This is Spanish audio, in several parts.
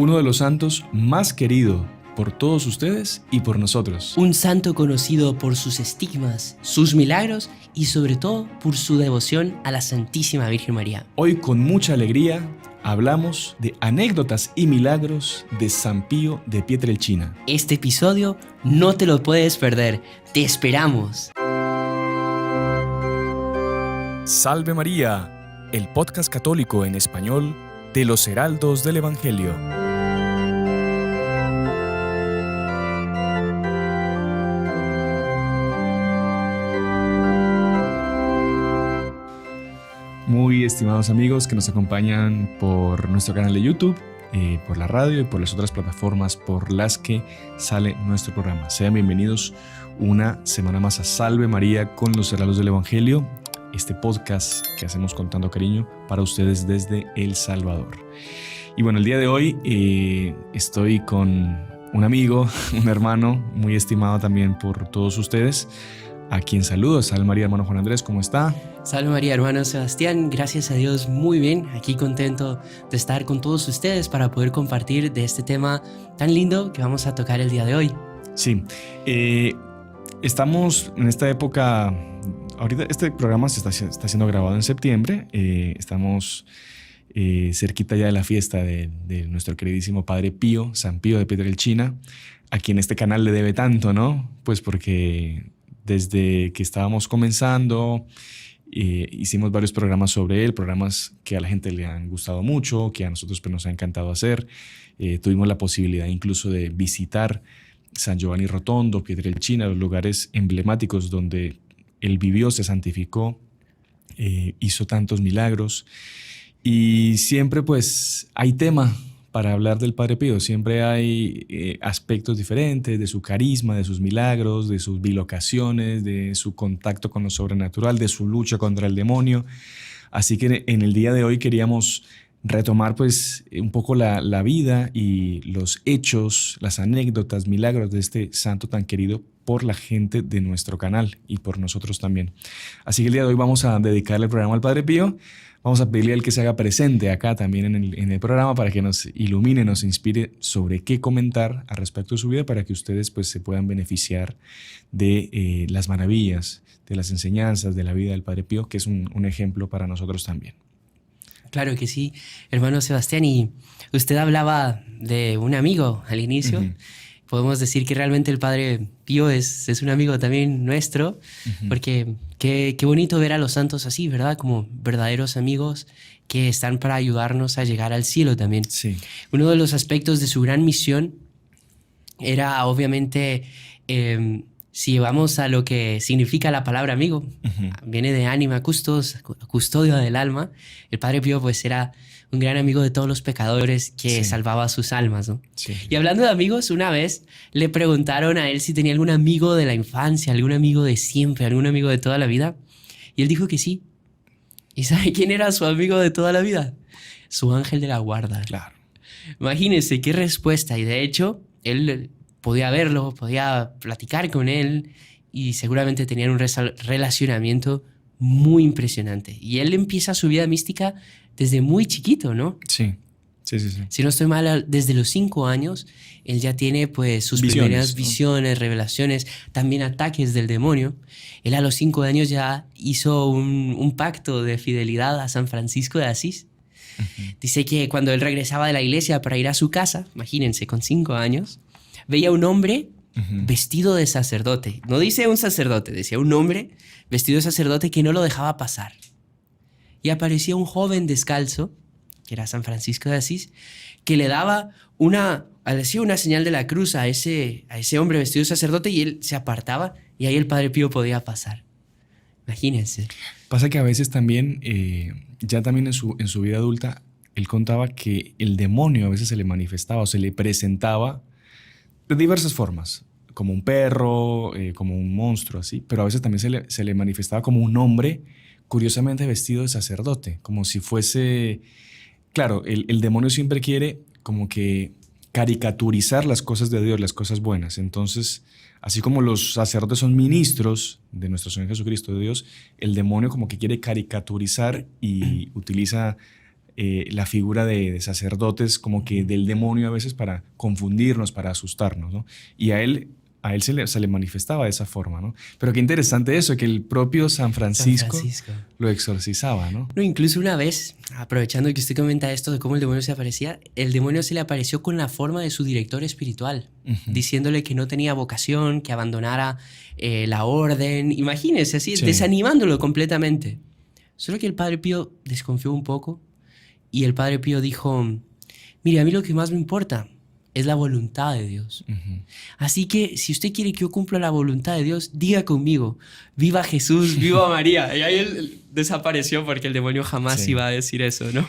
Uno de los santos más querido por todos ustedes y por nosotros. Un santo conocido por sus estigmas, sus milagros y sobre todo por su devoción a la Santísima Virgen María. Hoy con mucha alegría hablamos de anécdotas y milagros de San Pío de Pietrelcina. Este episodio no te lo puedes perder. ¡Te esperamos! Salve María, el podcast católico en español de los Heraldos del Evangelio. Muy estimados amigos que nos acompañan por nuestro canal de YouTube, por la radio y por las otras plataformas por las que sale nuestro programa. Sean bienvenidos una semana más a Salve María con los Heraldos del Evangelio, este podcast que hacemos con tanto cariño para ustedes desde El Salvador. Y bueno, el día de hoy estoy con un amigo, un hermano muy estimado también por todos ustedes, a quien saludo. Salve María, hermano Juan Andrés, ¿cómo está? Salve María, hermano Sebastián, gracias a Dios muy bien, aquí contento de estar con todos ustedes para poder compartir de este tema tan lindo que vamos a tocar el día de hoy. Sí, estamos en esta época, ahorita este programa está siendo grabado en septiembre, estamos cerquita ya de la fiesta de nuestro queridísimo Padre Pío, San Pío de Pietrelcina, a quien este canal le debe tanto, ¿no? Pues porque desde que estábamos comenzando, hicimos varios programas sobre él, programas que a la gente le han gustado mucho, que a nosotros pues, nos ha encantado hacer. Tuvimos la posibilidad incluso de visitar San Giovanni Rotondo, Pietrelcina, los lugares emblemáticos donde él vivió, se santificó, hizo tantos milagros. Y siempre pues hay tema para hablar del Padre Pío, siempre hay aspectos diferentes de su carisma, de sus milagros, de sus bilocaciones, de su contacto con lo sobrenatural, de su lucha contra el demonio. Así que en el día de hoy queríamos retomar pues un poco la vida y los hechos, las anécdotas, milagros de este santo tan querido por la gente de nuestro canal y por nosotros también. Así que el día de hoy vamos a dedicarle el programa al Padre Pío. Vamos a pedirle a él que se haga presente acá también en el programa para que nos ilumine, nos inspire sobre qué comentar al respecto de su vida para que ustedes pues, se puedan beneficiar de las maravillas, de las enseñanzas de la vida del Padre Pío, que es un ejemplo para nosotros también. Claro que sí, hermano Sebastián, y usted hablaba de un amigo al inicio. Uh-huh. Podemos decir que realmente el Padre Pío es un amigo también nuestro, uh-huh. Porque qué bonito ver a los santos así, ¿verdad? Como verdaderos amigos que están para ayudarnos a llegar al cielo también. Sí. Uno de los aspectos de su gran misión era obviamente, si vamos a lo que significa la palabra amigo, uh-huh. Viene de anima custos, custodio del alma. El Padre Pío pues era un gran amigo de todos los pecadores que salvaba sus almas, ¿no? Sí. Y hablando de amigos, una vez le preguntaron a él si tenía algún amigo de la infancia, algún amigo de siempre, algún amigo de toda la vida. Y él dijo que sí. ¿Y sabe quién era su amigo de toda la vida? Su ángel de la guarda. Claro. Imagínense qué respuesta. Y de hecho, él podía verlo, podía platicar con él y seguramente tenían un relacionamiento muy impresionante. Y él empieza su vida mística desde muy chiquito, ¿no? Sí. Si no estoy mal, desde los 5 años, él ya tiene pues sus primeras visiones, revelaciones, también ataques del demonio. Él a los 5 años ya hizo un pacto de fidelidad a San Francisco de Asís. Uh-huh. Dice que cuando él regresaba de la iglesia para ir a su casa, imagínense, con 5 años, veía un hombre uh-huh. vestido de sacerdote. No dice un sacerdote, decía un hombre vestido de sacerdote que no lo dejaba pasar. Y aparecía un joven descalzo, que era San Francisco de Asís, que le daba una señal de la cruz a ese hombre vestido de sacerdote y él se apartaba y ahí el Padre Pío podía pasar. Imagínense. Pasa que a veces también, ya también en su vida adulta, él contaba que el demonio a veces se le manifestaba o se le presentaba de diversas formas, como un perro, como un monstruo, así, pero a veces también se le manifestaba como un hombre curiosamente vestido de sacerdote, como si fuese... Claro, el demonio siempre quiere como que caricaturizar las cosas de Dios, las cosas buenas. Entonces, así como los sacerdotes son ministros de nuestro Señor Jesucristo, de Dios, el demonio como que quiere caricaturizar y utiliza la figura de sacerdotes como que del demonio a veces para confundirnos, para asustarnos, ¿no? Y a él se le manifestaba de esa forma, ¿no? Pero qué interesante eso, que el propio San Francisco lo exorcizaba, ¿no? No, incluso una vez, aprovechando que usted comenta esto de cómo el demonio se aparecía, el demonio se le apareció con la forma de su director espiritual, diciéndole que no tenía vocación, que abandonara la orden. Imagínese, así, desanimándolo completamente. Solo que el Padre Pío desconfió un poco y el Padre Pío dijo, mire, a mí lo que más me importa es la voluntad de Dios. Así que si usted quiere que yo cumpla la voluntad de Dios, diga conmigo, viva Jesús, viva María. Y ahí él desapareció porque el demonio jamás iba a decir eso, ¿no?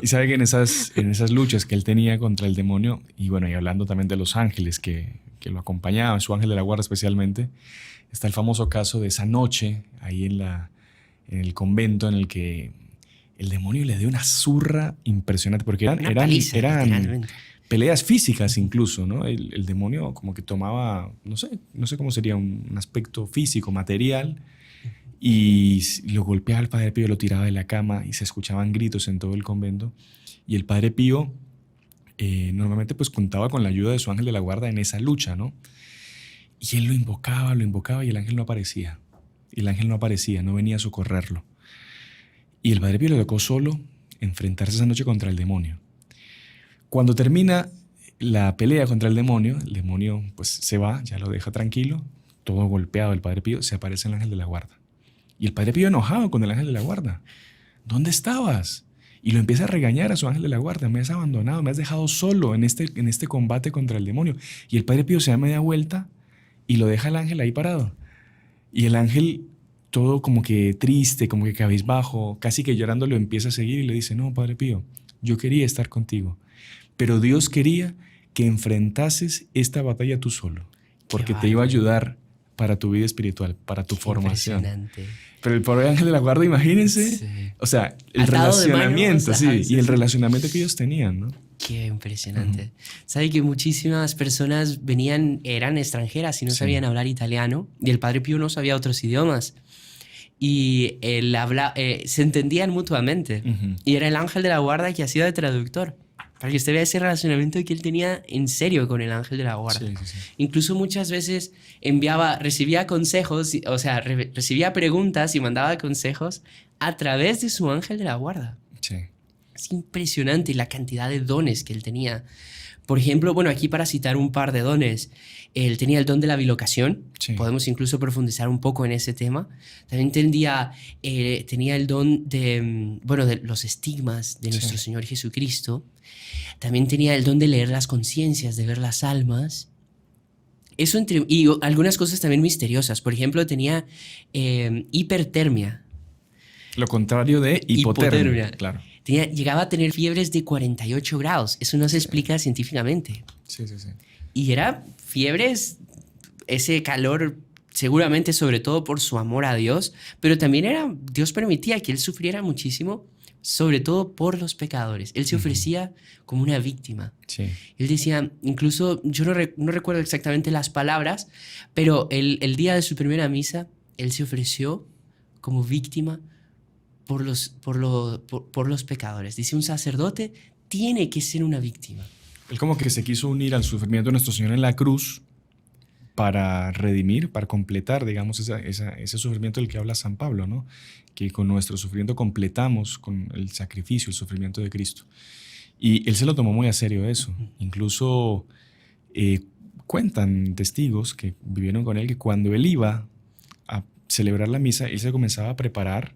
Y sabe que en esas luchas que él tenía contra el demonio, y bueno, y hablando también de los ángeles que lo acompañaban, su ángel de la guarda especialmente, está el famoso caso de esa noche ahí en el convento en el que el demonio le dio una zurra impresionante, porque eran peleas físicas incluso, ¿no? El demonio como que tomaba, no sé cómo sería, un aspecto físico, material, y lo golpeaba al Padre Pío, lo tiraba de la cama y se escuchaban gritos en todo el convento. Y el Padre Pío normalmente pues contaba con la ayuda de su ángel de la guarda en esa lucha, ¿no? Y él lo invocaba y el ángel no aparecía. No venía a socorrerlo. Y el Padre Pío le tocó solo enfrentarse esa noche contra el demonio. Cuando termina la pelea contra el demonio pues se va, ya lo deja tranquilo, todo golpeado el Padre Pío, se aparece el ángel de la guarda. Y el Padre Pío enojado con el ángel de la guarda. ¿Dónde estabas? Y lo empieza a regañar a su ángel de la guarda. Me has abandonado, me has dejado solo en este combate contra el demonio. Y el Padre Pío se da media vuelta y lo deja el ángel ahí parado. Y el ángel, todo como que triste, como que cabizbajo, casi que llorando, lo empieza a seguir y le dice, no, Padre Pío, yo quería estar contigo. Pero Dios quería que enfrentases esta batalla tú solo, porque te iba a ayudar para tu vida espiritual, para tu formación. Pero el pobre ángel de la guarda, imagínense, o sea, el relacionamiento, y el relacionamiento que ellos tenían, ¿no? Qué impresionante. ¿Sabe que muchísimas personas eran extranjeras y no sabían hablar italiano? Y el Padre Pío no sabía otros idiomas. Y se entendían mutuamente. Y era el ángel de la guarda que hacía de traductor. Para que usted vea ese relacionamiento que él tenía en serio con el ángel de la guarda. Incluso muchas veces recibía consejos, o sea, recibía preguntas y mandaba consejos a través de su ángel de la guarda. Es impresionante la cantidad de dones que él tenía. Por ejemplo, bueno, aquí para citar un par de dones, él tenía el don de la bilocación. Podemos incluso profundizar un poco en ese tema. También tenía el don de los estigmas de nuestro Señor Jesucristo. También tenía el don de leer las conciencias, de ver las almas. Y algunas cosas también misteriosas. Por ejemplo, tenía hipertermia. Lo contrario de hipotermia. Claro. Llegaba a tener fiebres de 48 grados. Eso no se explica científicamente. Y era fiebres, ese calor, seguramente sobre todo por su amor a Dios, pero también Dios permitía que él sufriera muchísimo, sobre todo por los pecadores. Él se ofrecía como una víctima. Él decía, incluso, yo no recuerdo exactamente las palabras, pero el día de su primera misa, él se ofreció como víctima por los pecadores. Dice, un sacerdote tiene que ser una víctima. Él como que se quiso unir al sufrimiento de nuestro Señor en la cruz para redimir, para completar, digamos, ese sufrimiento del que habla San Pablo, ¿no? Que con nuestro sufrimiento completamos con el sacrificio, el sufrimiento de Cristo. Y él se lo tomó muy a serio eso. Incluso cuentan testigos que vivieron con él que cuando él iba a celebrar la misa, él se comenzaba a preparar,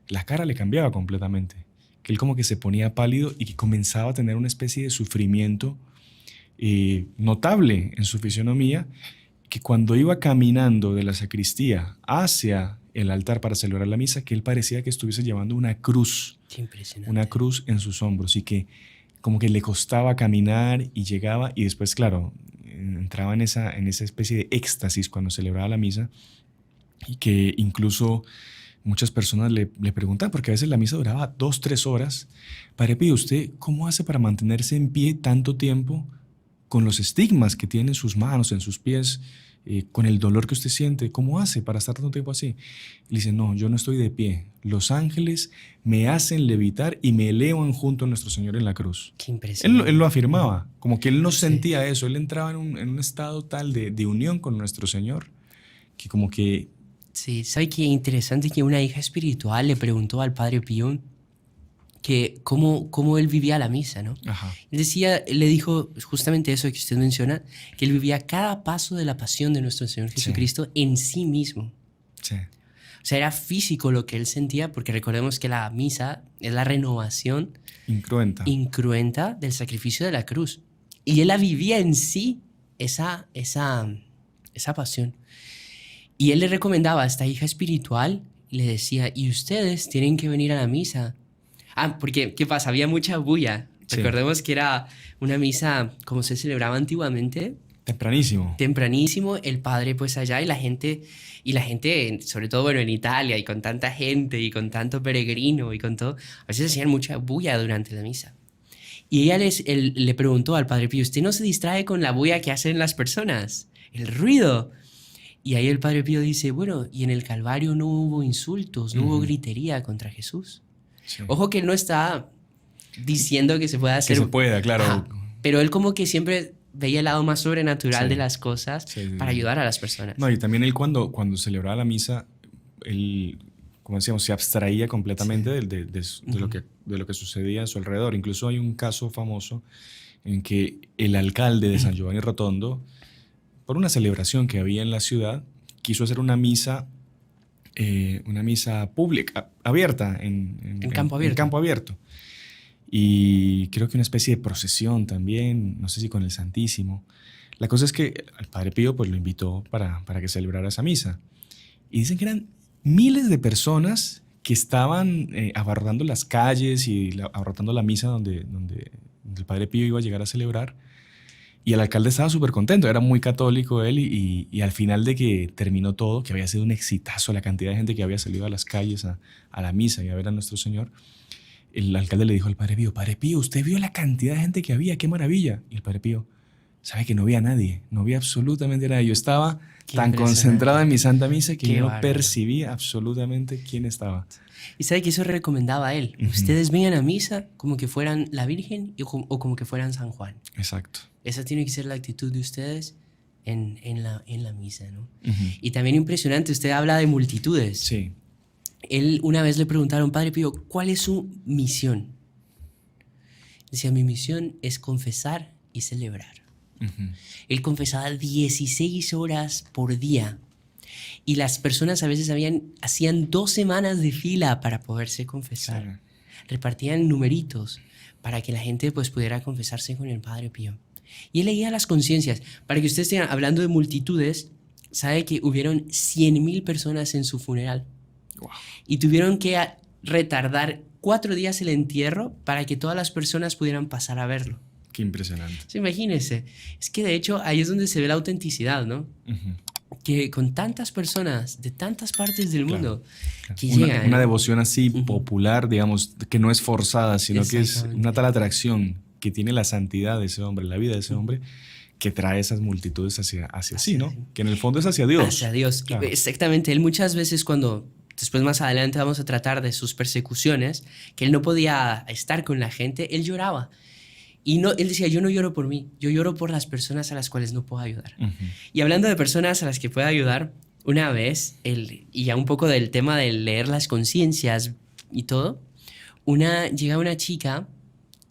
la cara le cambiaba completamente, que él como que se ponía pálido y que comenzaba a tener una especie de sufrimiento notable en su fisionomía, que cuando iba caminando de la sacristía hacia el altar para celebrar la misa, que él parecía que estuviese llevando una cruz. Qué impresionante. Una cruz en sus hombros, y que como que le costaba caminar y llegaba, y después, claro, entraba en esa especie de éxtasis cuando celebraba la misa, y que incluso muchas personas le preguntan, porque a veces la misa duraba 2-3 horas. Padre Pío, ¿usted cómo hace para mantenerse en pie tanto tiempo con los estigmas que tiene en sus manos, en sus pies, con el dolor que usted siente, ¿cómo hace para estar tanto tiempo así? Y le dice, no, yo no estoy de pie. Los ángeles me hacen levitar y me elevan junto a nuestro Señor en la cruz. Qué impresionante. Él lo afirmaba, como que él no sentía eso. Él entraba en un estado tal de unión con nuestro Señor, que como que... Sí, ¿sabe qué interesante? Que una hija espiritual le preguntó al Padre Pío que cómo él vivía la misa, ¿no? Ajá. Él decía, le dijo justamente eso que usted menciona, que él vivía cada paso de la pasión de nuestro Señor Jesucristo en sí mismo. Sí. O sea, era físico lo que él sentía, porque recordemos que la misa es la renovación incruenta del sacrificio de la cruz. Y él la vivía en sí, esa pasión. Y él le recomendaba a esta hija espiritual, le decía, y ustedes tienen que venir a la misa. Porque, ¿qué pasa? Había mucha bulla. Sí. Recordemos que era una misa como se celebraba antiguamente. Tempranísimo, el padre pues allá y la gente, sobre todo bueno, en Italia y con tanta gente y con tanto peregrino y con todo, a veces hacían mucha bulla durante la misa. Y ella le preguntó al Padre Pío, ¿usted no se distrae con la bulla que hacen las personas? El ruido. Y ahí el Padre Pío dice, bueno, y en el Calvario no hubo insultos, no hubo gritería contra Jesús. Sí. Ojo que él no está diciendo que se pueda hacer... Que se pueda, claro. Ajá, pero él como que siempre veía el lado más sobrenatural de las cosas para ayudar a las personas. No, y también él cuando celebraba la misa, él, como decíamos, se abstraía completamente de lo que sucedía a su alrededor. Incluso hay un caso famoso en que el alcalde de San Giovanni Rotondo, por una celebración que había en la ciudad, quiso hacer una misa pública, abierta, en campo abierto. Y creo que una especie de procesión también, no sé si con el Santísimo. La cosa es que el Padre Pío pues, lo invitó para que celebrara esa misa. Y dicen que eran miles de personas que estaban abarrotando las calles y abarrotando la misa donde el Padre Pío iba a llegar a celebrar. Y el alcalde estaba súper contento, era muy católico él y al final de que terminó todo, que había sido un exitazo la cantidad de gente que había salido a las calles a la misa y a ver a nuestro Señor, el alcalde le dijo al Padre Pío, ¿usted vio la cantidad de gente que había? ¡Qué maravilla! Y el Padre Pío, sabe que no vi a nadie, no vi absolutamente a nadie. Yo estaba tan concentrado en mi Santa Misa que yo no percibía absolutamente quién estaba. Y sabe que eso recomendaba a él. Ustedes vengan a misa como que fueran la Virgen o como que fueran San Juan. Exacto. Esa tiene que ser la actitud de ustedes en la misa, ¿no? Y también impresionante, usted habla de multitudes. Sí. Él una vez le preguntaron, Padre Pío, ¿cuál es su misión? Decía, mi misión es confesar y celebrar. Él confesaba 16 horas por día. Y las personas a veces hacían 2 semanas de fila para poderse confesar. Sí. Repartían numeritos para que la gente pues, pudiera confesarse con el Padre Pío. Y él leía las conciencias. Para que ustedes estén hablando de multitudes, sabe que hubieron 100,000 personas en su funeral. Wow. Y tuvieron que retardar 4 días el entierro para que todas las personas pudieran pasar a verlo. Qué impresionante. Sí, imagínense. Es que de hecho ahí es donde se ve la autenticidad, ¿no? Que con tantas personas de tantas partes del mundo que llegan. Una devoción así popular, digamos, que no es forzada, sino que es una tal atracción que tiene la santidad de ese hombre, la vida de ese hombre, que trae esas multitudes hacia sí, ¿no? Que en el fondo es hacia Dios. Hacia Dios. Claro. Exactamente. Él muchas veces después más adelante vamos a tratar de sus persecuciones, que él no podía estar con la gente, él lloraba. Y él decía, yo no lloro por mí, yo lloro por las personas a las cuales no puedo ayudar. Y hablando de personas a las que puedo ayudar, una vez, y ya un poco del tema de leer las conciencias y todo, llega una chica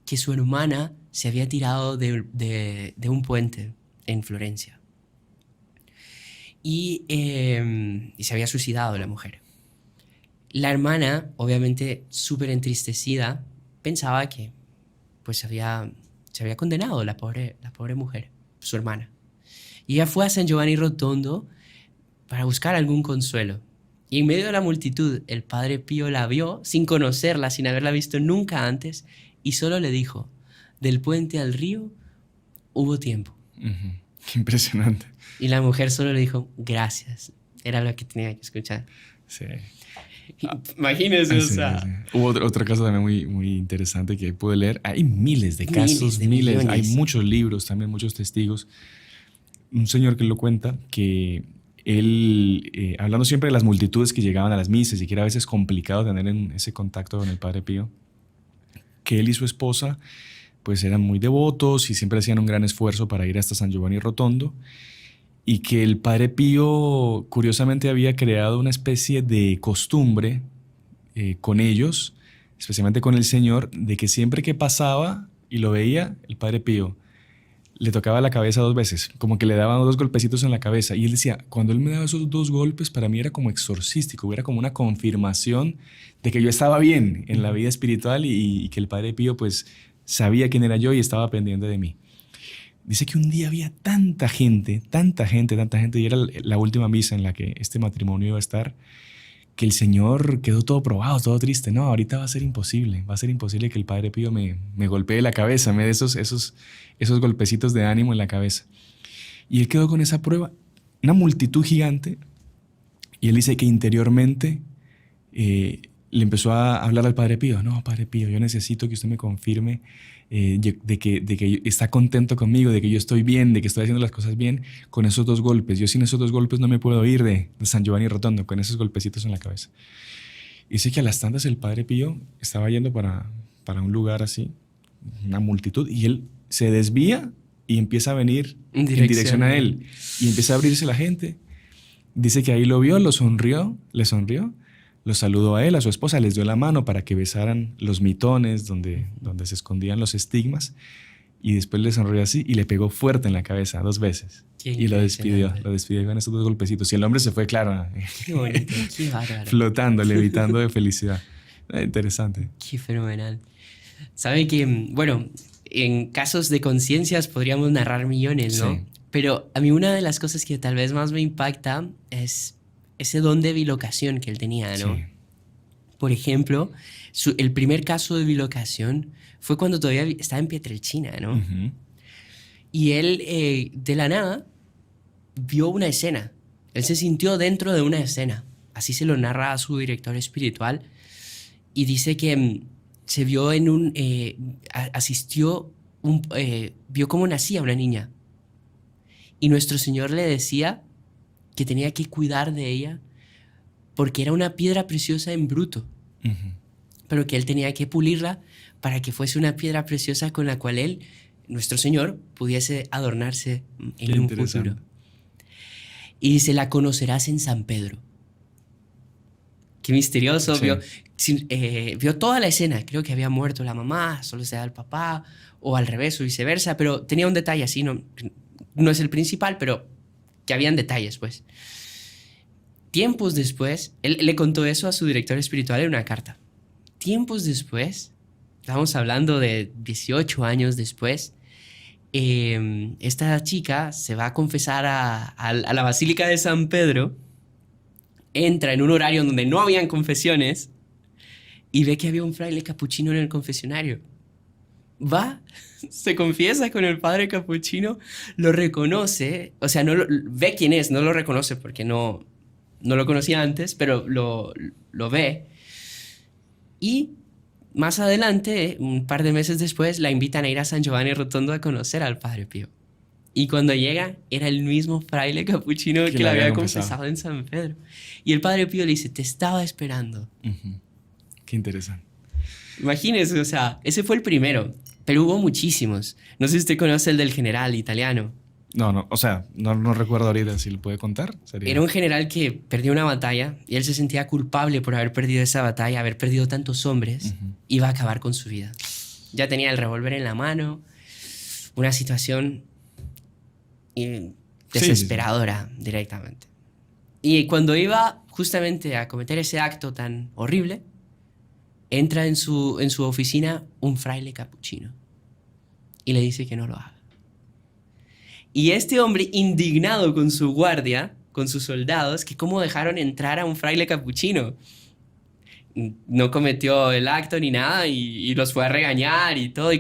que su hermana se había tirado de un puente en Florencia. Y se había suicidado la mujer. La hermana, obviamente súper entristecida, pensaba que pues se había condenado la pobre mujer, su hermana. Y ella fue a San Giovanni Rotondo para buscar algún consuelo. Y en medio de la multitud, el Padre Pío la vio sin conocerla, sin haberla visto nunca antes, y solo le dijo, del puente al río hubo tiempo. Qué impresionante. Y la mujer solo le dijo, gracias. Era lo que tenía que escuchar. Sí. Imagínense, o sea. Sí. Hubo otro caso también muy, muy interesante que pude leer. Hay miles de casos, miles. Hay muchos libros, también muchos testigos. un señor que lo cuenta, que él, hablando siempre de las multitudes que llegaban a las misas y que era a veces complicado tener ese contacto con el Padre Pío, que él y su esposa pues eran muy devotos y siempre hacían un gran esfuerzo para ir hasta San Giovanni Rotondo, y que el Padre Pío curiosamente había creado una especie de costumbre con ellos, especialmente con el Señor, de que siempre que pasaba y lo veía, el Padre Pío le tocaba la cabeza 2 veces, como que le daban 2 golpecitos en la cabeza. Y él decía, cuando él me daba esos 2 golpes, para mí era como exorcístico, era como una confirmación de que yo estaba bien en la vida espiritual y que el Padre Pío pues sabía quién era yo y estaba pendiente de mí. Dice que un día había tanta gente, y era la última misa en la que este matrimonio iba a estar, que el Señor quedó todo probado, todo triste. No, ahorita va a ser imposible que el Padre Pío me golpee la cabeza, me dé esos golpecitos de ánimo en la cabeza. Y él quedó con esa prueba, una multitud gigante, y él dice que interiormente le empezó a hablar al Padre Pío. No, Padre Pío, yo necesito que usted me confirme de que está contento conmigo, de que yo estoy bien, de que estoy haciendo las cosas bien con esos 2 golpes. Yo sin esos 2 golpes no me puedo ir de San Giovanni Rotondo, con esos golpecitos en la cabeza. Y dice que a las tantas el Padre Pío estaba yendo para un lugar así, una multitud, y él se desvía y empieza a venir en dirección a él. Y empieza a abrirse la gente. Dice que ahí lo vio, le sonrió, lo saludó a él, a su esposa, les dio la mano para que besaran los mitones donde se escondían los estigmas, y después le sonrió así y le pegó fuerte en la cabeza 2 veces. Y lo despidió con esos 2 golpecitos. Y el hombre se fue, claro, qué bonito, qué bárbaro, flotando, levitando de felicidad. Interesante. Qué fenomenal. Sabe que, bueno, en casos de conciencias podríamos narrar millones, ¿no? Sí. Pero a mí una de las cosas que tal vez más me impacta es ese don de bilocación que él tenía, ¿no? Sí. Por ejemplo, el primer caso de bilocación fue cuando todavía estaba en Pietrelcina, ¿no? Uh-huh. Y él, de la nada, vio una escena. Él se sintió dentro de una escena. Así se lo narra a su director espiritual. Y dice que se vio en un... vio cómo nacía una niña. Y nuestro Señor le decía que tenía que cuidar de ella porque era una piedra preciosa en bruto, uh-huh, pero que él tenía que pulirla para que fuese una piedra preciosa con la cual él, nuestro Señor, pudiese adornarse en un futuro. Y dice, la conocerás en San Pedro. Qué misterioso. Sí. Vio toda la escena. Creo que había muerto la mamá, solo se da el papá, o al revés, o viceversa, pero tenía un detalle así, no es el principal, pero que habían detalles, pues. Tiempos después, él le contó eso a su director espiritual en una carta. Tiempos después, estamos hablando de 18 años después, esta chica se va a confesar a la Basílica de San Pedro, entra en un horario donde no habían confesiones y ve que había un fraile capuchino en el confesionario. Va, se confiesa con el padre capuchino, lo reconoce, o sea, ve quién es, no lo reconoce porque no lo conocía antes, pero lo ve. Y más adelante, un par de meses después, la invitan a ir a San Giovanni Rotondo a conocer al Padre Pío. Y cuando llega, era el mismo fraile capuchino que le había confesado en San Pedro. Y el Padre Pío le dice, te estaba esperando. Uh-huh. Qué interesante. Imagínese, o sea, ese fue el primero, pero hubo muchísimos. No sé si usted conoce el del general italiano. No, o sea, no recuerdo ahorita si lo puede contar. Era un general que perdió una batalla y él se sentía culpable por haber perdido esa batalla, haber perdido tantos hombres, uh-huh, iba a acabar con su vida. Ya tenía el revólver en la mano, una situación desesperadora, sí. Directamente. Y cuando iba justamente a cometer ese acto tan horrible, entra en su oficina un fraile capuchino y le dice que no lo haga. Y este hombre, indignado con su guardia, con sus soldados, que cómo dejaron entrar a un fraile capuchino. No cometió el acto ni nada y los fue a regañar y todo.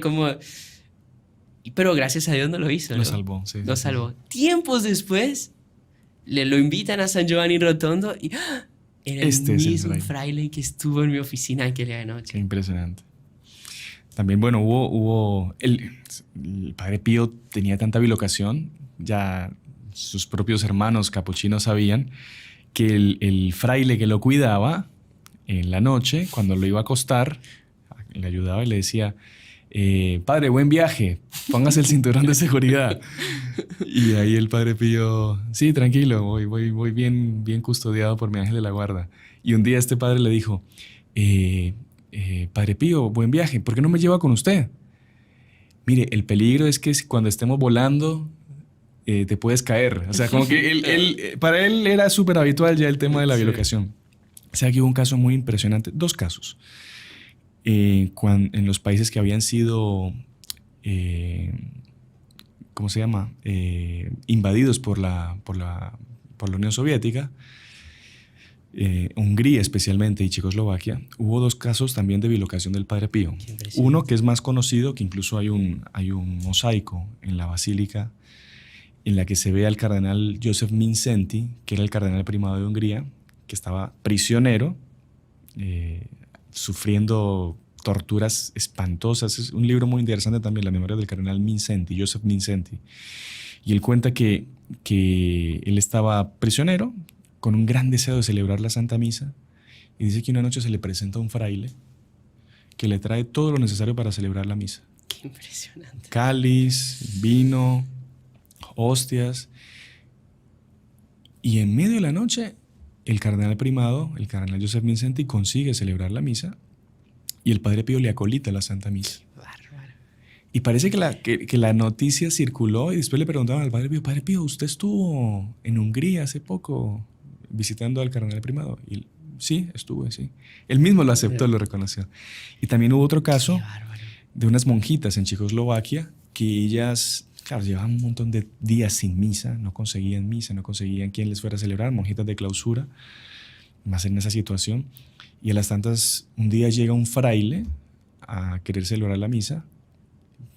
Pero gracias a Dios no lo hizo. Lo salvó, sí. Lo salvó. Tiempos después, lo invitan a San Giovanni Rotondo y era el mismo fraile que estuvo en mi oficina aquella de noche. Qué impresionante. También, bueno, hubo el Padre Pío tenía tanta bilocación, ya sus propios hermanos capuchinos sabían que el fraile que lo cuidaba en la noche, cuando lo iba a acostar, le ayudaba y le decía: padre, buen viaje, póngase el cinturón de seguridad. Y ahí el padre Pío: sí, tranquilo, voy bien custodiado por mi ángel de la guarda. Y un día este padre le dijo: padre Pío, buen viaje, ¿por qué no me lleva con usted? Mire, el peligro es que cuando estemos volando te puedes caer. O sea, como que para él era súper habitual ya el tema de la bilocación. O sea, que hubo un caso muy impresionante, 2 casos. En los países que habían sido, ¿cómo se llama? Invadidos por la Unión Soviética, Hungría especialmente y Checoslovaquia, hubo 2 casos también de bilocación del Padre Pío. Uno que es más conocido, que incluso hay un mosaico en la basílica en la que se ve al cardenal József Mindszenty, que era el cardenal primado de Hungría, que estaba prisionero, sufriendo torturas espantosas. Es un libro muy interesante también, La memoria del cardenal Mindszenty, József Mindszenty. Y él cuenta que él estaba prisionero con un gran deseo de celebrar la Santa Misa, y dice que una noche se le presenta un fraile que le trae todo lo necesario para celebrar la misa. Qué impresionante. Cáliz, vino, hostias. Y en medio de la noche, el cardenal primado, el cardenal József Mindszenty, consigue celebrar la misa y el Padre Pío le acolita la Santa Misa. Bárbaro. Y parece que la noticia circuló y después le preguntaban al Padre Pío, ¿usted estuvo en Hungría hace poco visitando al cardenal primado? Y sí, estuve, sí. Él mismo lo aceptó, lo reconoció. Y también hubo otro caso de unas monjitas en Checoslovaquia que ellas, claro, llevaban un montón de días sin misa, no conseguían quien les fuera a celebrar, monjitas de clausura, más en esa situación. Y a las tantas, un día llega un fraile a querer celebrar la misa,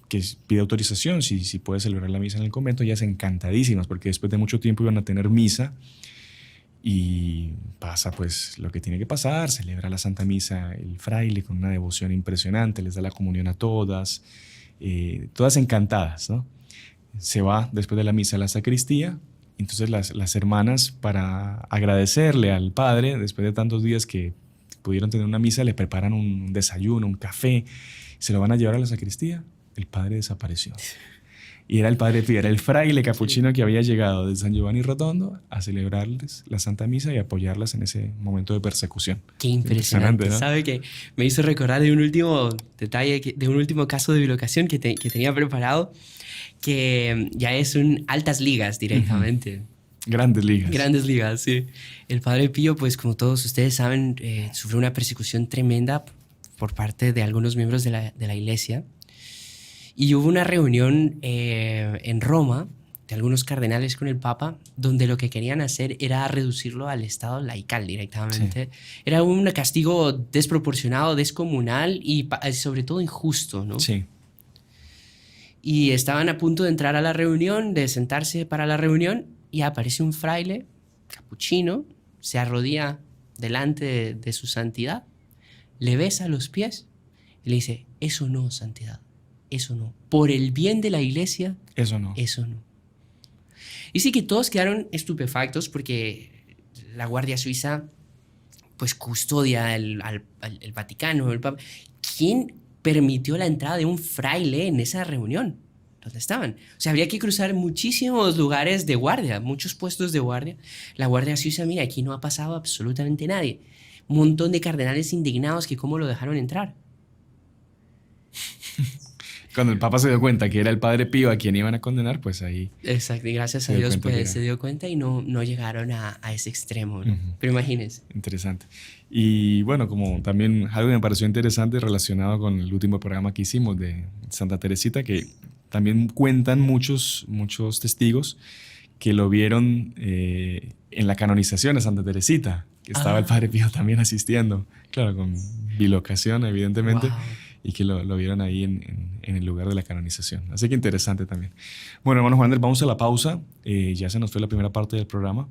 que pide autorización si puede celebrar la misa en el convento. Ellas encantadísimas, porque después de mucho tiempo iban a tener misa. Y pasa pues lo que tiene que pasar, celebra la Santa Misa el fraile con una devoción impresionante, les da la comunión a todas, todas encantadas, ¿no? Se va después de la misa a la sacristía. Entonces las hermanas, para agradecerle al padre, después de tantos días que pudieron tener una misa, le preparan un desayuno, un café, se lo van a llevar a la sacristía. El padre desapareció. Y era el Padre Pío, era el fraile capuchino que había llegado de San Giovanni Rotondo a celebrarles la Santa Misa y apoyarlas en ese momento de persecución. Qué impresionante, ¿no? ¿Sabe que me hizo recordar de un último detalle, de un último caso de bilocación que tenía preparado, que ya es un altas ligas directamente? Grandes ligas. Grandes ligas, sí. El Padre Pío, pues como todos ustedes saben, sufrió una persecución tremenda por parte de algunos miembros de la iglesia. Y hubo una reunión en Roma de algunos cardenales con el Papa, donde lo que querían hacer era reducirlo al estado laical directamente. Sí. Era un castigo desproporcionado, descomunal y sobre todo injusto, ¿no? Sí. Y estaban a punto de entrar a la reunión, de sentarse para la reunión, y aparece un fraile capuchino, se arrodilla delante de su santidad, le besa los pies y le dice: eso no, santidad. Eso no. Por el bien de la iglesia, eso no. Eso no. Y sí que todos quedaron estupefactos porque la Guardia Suiza pues custodia el Vaticano, el Papa. ¿Quién permitió la entrada de un fraile en esa reunión? ¿Dónde estaban? O sea, habría que cruzar muchísimos lugares de guardia, muchos puestos de guardia. La Guardia Suiza, mira, aquí no ha pasado absolutamente nadie. Un montón de cardenales indignados que cómo lo dejaron entrar. Cuando el Papa se dio cuenta que era el Padre Pío a quien iban a condenar, pues ahí... Exacto, y gracias a Dios pues se dio cuenta y no llegaron a ese extremo, ¿no? Pero imagínense. Interesante. Y bueno, como también algo que me pareció interesante relacionado con el último programa que hicimos de Santa Teresita, que también cuentan muchos testigos que lo vieron en la canonización de Santa Teresita, que estaba el Padre Pío también asistiendo, claro, con bilocación evidentemente. Wow. Y que lo vieron ahí en el lugar de la canonización. Así que interesante también. Bueno, hermano Juan, vamos a la pausa. Ya se nos fue la primera parte del programa.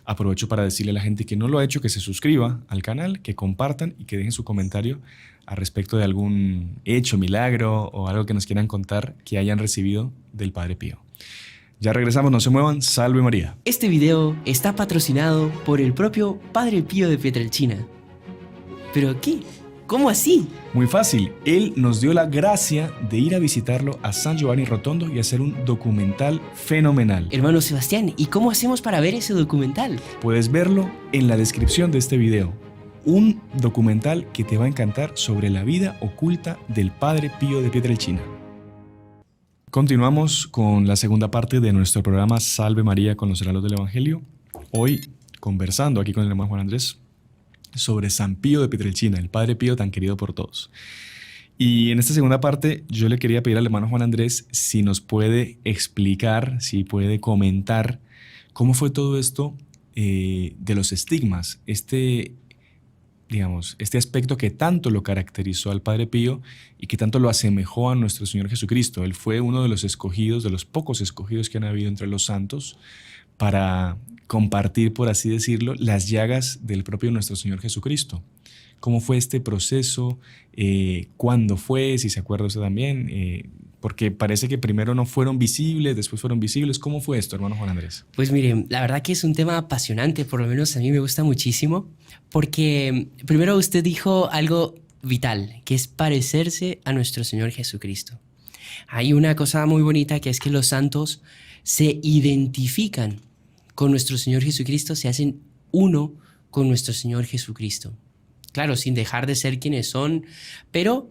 Aprovecho para decirle a la gente que no lo ha hecho, que se suscriba al canal, que compartan y que dejen su comentario al respecto de algún hecho, milagro o algo que nos quieran contar que hayan recibido del Padre Pío. Ya regresamos, no se muevan, salve María. Este video está patrocinado por el propio Padre Pío de Pietrelcina. ¿Pero qué? ¿Cómo así? Muy fácil, él nos dio la gracia de ir a visitarlo a San Giovanni Rotondo y hacer un documental fenomenal. Hermano Sebastián, ¿y cómo hacemos para ver ese documental? Puedes verlo en la descripción de este video. Un documental que te va a encantar sobre la vida oculta del Padre Pío de Pietrelcina. Continuamos con la segunda parte de nuestro programa Salve María con los heraldos del Evangelio. Hoy conversando aquí con el hermano Juan Andrés sobre San Pío de Pietrelcina, el Padre Pío tan querido por todos. Y en esta segunda parte yo le quería pedir al hermano Juan Andrés si nos puede explicar, si puede comentar cómo fue todo esto de los estigmas, digamos, este aspecto que tanto lo caracterizó al Padre Pío y que tanto lo asemejó a nuestro Señor Jesucristo. Él fue uno de los escogidos, de los pocos escogidos que han habido entre los santos para compartir, por así decirlo, las llagas del propio nuestro Señor Jesucristo. ¿Cómo fue este proceso? ¿Cuándo fue? Si se acuerda usted también. Porque parece que primero no fueron visibles, después fueron visibles. ¿Cómo fue esto, hermano Juan Andrés? Pues mire, la verdad que es un tema apasionante, por lo menos a mí me gusta muchísimo, porque primero usted dijo algo vital, que es parecerse a nuestro Señor Jesucristo. Hay una cosa muy bonita que es que los santos se identifican con nuestro Señor Jesucristo, se hacen uno con nuestro Señor Jesucristo. Claro, sin dejar de ser quienes son, pero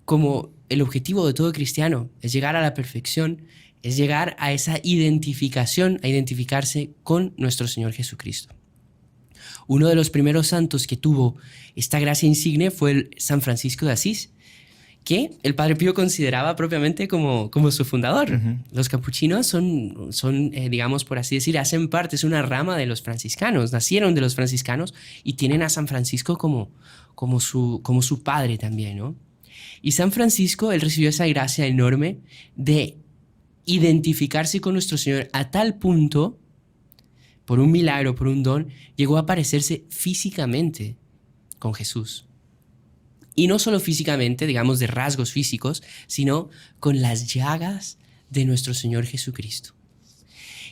como el objetivo de todo cristiano es llegar a la perfección, es llegar a esa identificación, a identificarse con nuestro Señor Jesucristo. Uno de los primeros santos que tuvo esta gracia insigne fue el San Francisco de Asís, que el Padre Pío consideraba propiamente como su fundador. Uh-huh. Los capuchinos son digamos, por así decir, hacen parte, es una rama de los franciscanos, nacieron de los franciscanos y tienen a San Francisco como su padre también, ¿no? Y San Francisco, él recibió esa gracia enorme de identificarse con nuestro Señor a tal punto, por un milagro, por un don, llegó a parecerse físicamente con Jesús. Y no solo físicamente, digamos, de rasgos físicos, sino con las llagas de nuestro Señor Jesucristo.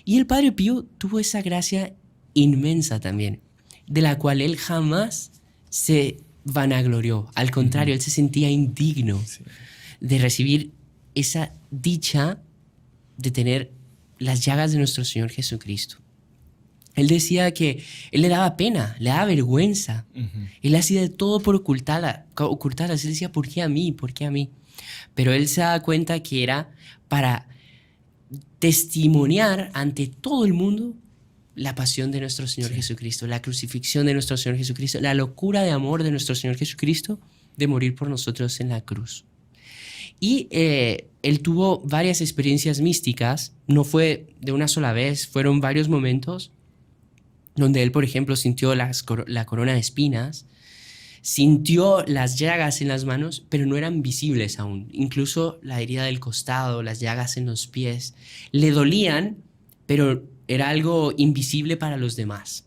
Y el Padre Pío tuvo esa gracia inmensa también, de la cual él jamás se vanaglorió. Al contrario, él se sentía indigno de recibir esa dicha de tener las llagas de nuestro Señor Jesucristo. Él decía que él le daba pena, le daba vergüenza. Uh-huh. Él hacía de todo por ocultarlas. Él decía, ¿por qué a mí? ¿Por qué a mí? Pero él se daba cuenta que era para testimoniar ante todo el mundo la pasión de nuestro Señor Jesucristo, la crucifixión de nuestro Señor Jesucristo, la locura de amor de nuestro Señor Jesucristo de morir por nosotros en la cruz. Y él tuvo varias experiencias místicas, no fue de una sola vez, fueron varios momentos donde él, por ejemplo, sintió la corona de espinas, sintió las llagas en las manos, pero no eran visibles aún. Incluso la herida del costado, las llagas en los pies, le dolían, pero era algo invisible para los demás.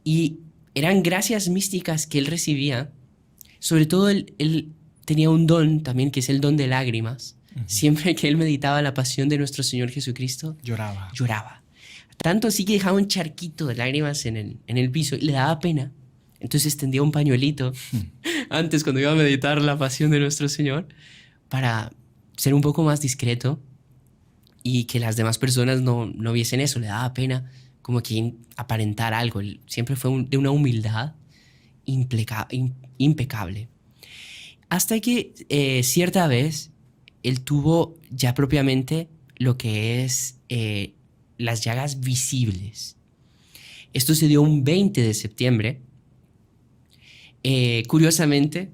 Y eran gracias místicas que él recibía. Sobre todo él tenía un don también, que es el don de lágrimas. Uh-huh. Siempre que él meditaba la pasión de nuestro Señor Jesucristo, lloraba. Tanto así que dejaba un charquito de lágrimas en el piso y le daba pena. Entonces tendía un pañuelito antes, cuando iba a meditar la pasión de nuestro Señor, para ser un poco más discreto y que las demás personas no viesen eso. Le daba pena como que aparentar algo. Él siempre fue de una humildad impecable. Hasta que cierta vez él tuvo ya propiamente lo que es las llagas visibles. Esto se dio un 20 de septiembre. Curiosamente,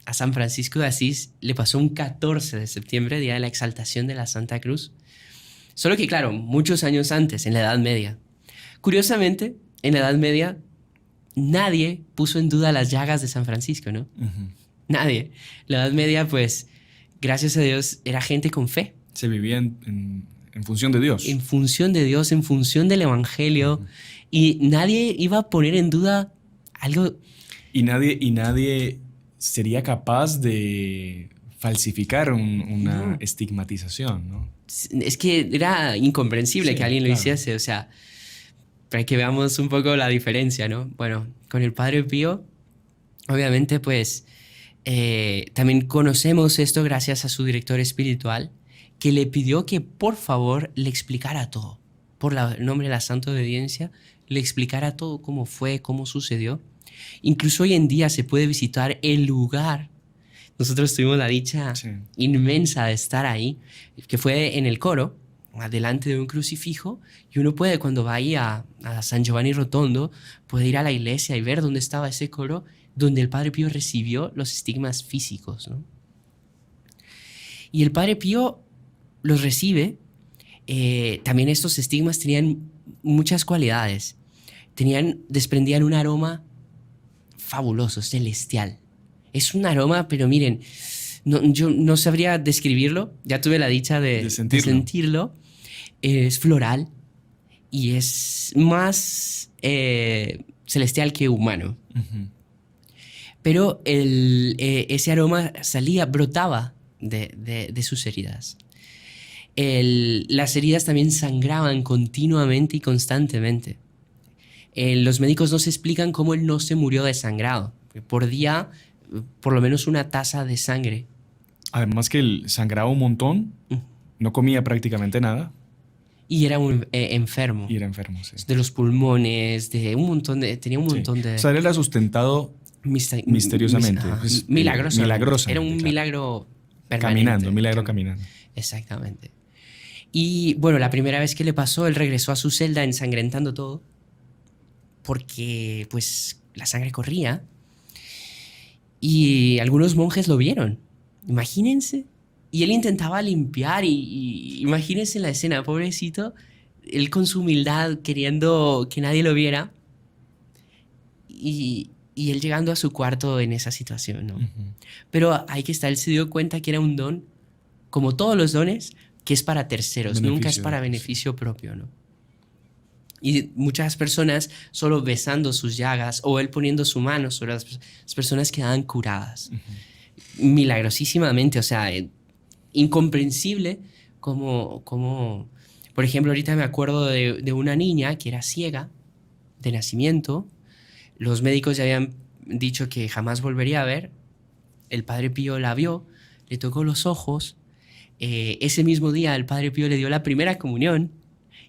a San Francisco de Asís le pasó un 14 de septiembre, día de la exaltación de la Santa Cruz. Solo que, claro, muchos años antes, en la Edad Media. Curiosamente, en la Edad Media, nadie puso en duda las llagas de San Francisco, ¿no? Uh-huh. Nadie. La Edad Media, pues, gracias a Dios, era gente con fe. Se vivía en función de Dios. En función de Dios, en función del Evangelio. Uh-huh. Y nadie iba a poner en duda algo. Y nadie sería capaz de falsificar una estigmatización, ¿no? Es que era incomprensible que alguien lo hiciese, o sea, para que veamos un poco la diferencia, ¿no? Bueno, con el Padre Pío, obviamente, pues, también conocemos esto gracias a su director espiritual, que le pidió que por favor le explicara todo, por el nombre de la Santa Obediencia, le explicara todo cómo fue, cómo sucedió. Incluso hoy en día se puede visitar el lugar. Nosotros tuvimos la dicha inmensa de estar ahí, que fue en el coro, delante de un crucifijo, y uno puede, cuando va ahí a San Giovanni Rotondo, puede ir a la iglesia y ver dónde estaba ese coro, donde el Padre Pío recibió los estigmas físicos, ¿no? Y el Padre Pío los recibe. También estos estigmas tenían muchas cualidades. Desprendían un aroma fabuloso, celestial. Es un aroma, pero miren, yo no sabría describirlo. Ya tuve la dicha de sentirlo. Es floral y es más celestial que humano. Uh-huh. Pero ese aroma brotaba de sus heridas. Las heridas también sangraban continuamente y constantemente. Los médicos nos explican cómo él no se murió desangrado. Por día, por lo menos una taza de sangre. Además que él sangraba un montón, no comía prácticamente nada. Y era un enfermo. Y era enfermo, sí. De los pulmones, tenía un montón de... O sea, él era sustentado misteriosamente. Milagrosamente. Era un milagro permanente. Caminando. Exactamente. Y bueno, la primera vez que le pasó, él regresó a su celda ensangrentando todo, porque pues la sangre corría. Y algunos monjes lo vieron. Imagínense. Y él intentaba limpiar y imagínense la escena, pobrecito, él con su humildad queriendo que nadie lo viera y él llegando a su cuarto en esa situación, ¿no? Uh-huh. Pero ahí que está, él se dio cuenta que era un don, como todos los dones, que es para terceros, nunca es para beneficio propio, ¿no? Y muchas personas solo besando sus llagas o él poniendo su mano sobre las personas quedaban curadas. Uh-huh. Milagrosísimamente, o sea, incomprensible como, por ejemplo, ahorita me acuerdo de una niña que era ciega de nacimiento. Los médicos ya habían dicho que jamás volvería a ver. El Padre Pío la vio, le tocó los ojos. Ese mismo día el Padre Pío le dio la primera comunión